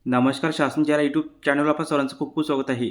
नमस्कार. शासनच्या यूट्यूब चॅनलवर आपल्या सर्वांचं खूप खूप स्वागत आहे.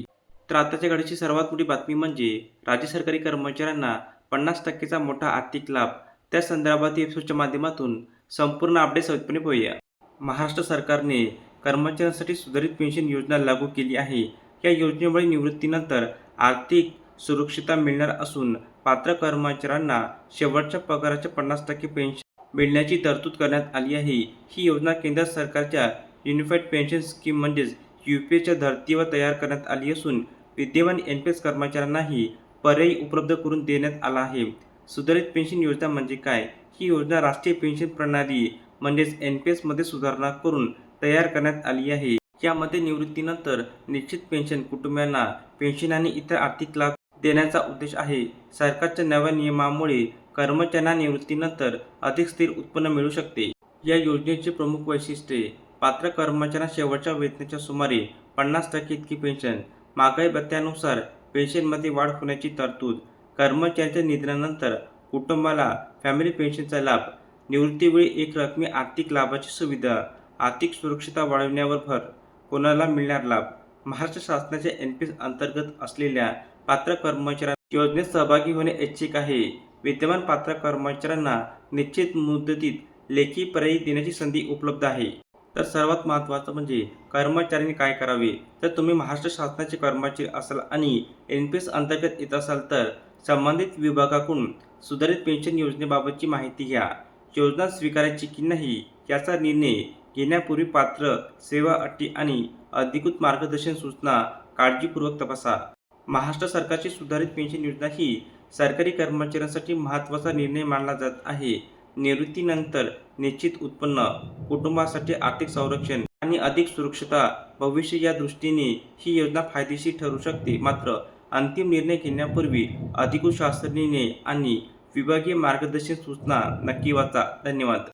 तर आताच्या घडीची सर्वात मोठी बातमी म्हणजे राज्य सरकारी कर्मचाऱ्यांना 50% मोठा आर्थिक लाभ. त्या संदर्भात एपिसोडच्या माध्यमातून संपूर्ण अपडेट सविस्तरपणे पाहूया. महाराष्ट्र सरकारने कर्मचाऱ्यांसाठी सुधारित पेन्शन योजना लागू केली आहे. या योजनेमुळे निवृत्तीनंतर आर्थिक सुरक्षितता मिळणार असून पात्र कर्मचाऱ्यांना शेवटच्या पगाराच्या 50% पेन्शन मिळण्याची तरतूद करण्यात आली आहे. ही योजना केंद्र सरकारच्या युनिफाईड पेन्शन स्कीम म्हणजेच UPSच्या धर्तीवर तयार करण्यात आली असून विद्यमान NPS कर्मचाऱ्यांनाही पर्याय उपलब्ध करून देण्यात आला आहे. सुधारित पेन्शन योजना म्हणजे काय? ही योजना राष्ट्रीय पेन्शन प्रणाली म्हणजेच NPS मध्ये सुधारणा करून तयार करण्यात आली आहे. यामध्ये निवृत्तीनंतर निश्चित पेन्शन, कुटुंबियांना पेन्शन आणि इतर आर्थिक लाभ देण्याचा उद्देश आहे. सरकारच्या नव्या नियमामुळे कर्मचाऱ्यांना निवृत्तीनंतर अधिक स्थिर उत्पन्न मिळू शकते. या योजनेचे प्रमुख वैशिष्ट्ये: पात्र कर्मचाऱ्यांना शेवटच्या वेतनाच्या सुमारे 50% इतकी पेन्शन, महागाई भत्त्यानुसार पेन्शनमध्ये वाढ होण्याची तरतूद, कर्मचाऱ्यांच्या निधनानंतर कुटुंबाला फॅमिली पेन्शनचा लाभ, निवृत्तीवेळी एक रकमी आर्थिक लाभाची सुविधा, आर्थिक सुरक्षितता वाढविण्यावर भर. कोणाला मिळणार लाभ? महाराष्ट्र शासनाच्या NPS अंतर्गत असलेल्या पात्र कर्मचाऱ्यांना योजनेत सहभागी होणे ऐच्छिक आहे. विद्यमान पात्र कर्मचाऱ्यांना निश्चित मुदतीत लेखी पर्याय देण्याची संधी उपलब्ध आहे. तर सर्वात महत्त्वाचं म्हणजे कर्मचाऱ्यांनी काय करावे? जर तुम्ही महाराष्ट्र शासनाचे कर्मचारी असाल आणि NPS अंतर्गत येत असाल तर संबंधित विभागाकडून सुधारित पेन्शन योजनेबाबतची माहिती घ्या. योजना स्वीकारायची की नाही याचा निर्णय घेण्यापूर्वी पात्र, सेवा अटी आणि अधिकृत मार्गदर्शन सूचना काळजीपूर्वक तपासा. महाराष्ट्र सरकारची सुधारित पेन्शन योजना ही सरकारी कर्मचाऱ्यांसाठी महत्त्वाचा निर्णय मानला जात आहे. निवृत्तीनंतर निश्चित उत्पन्न, कुटुंबासाठी आर्थिक संरक्षण आणि अधिक सुरक्षितता भविष्य या दृष्टीने ही योजना फायदेशीर ठरू शकते. मात्र अंतिम निर्णय घेण्यापूर्वी अधिकृत शासकीय निर्णय आणि विभागीय मार्गदर्शक सूचना नक्की वाचा. धन्यवाद.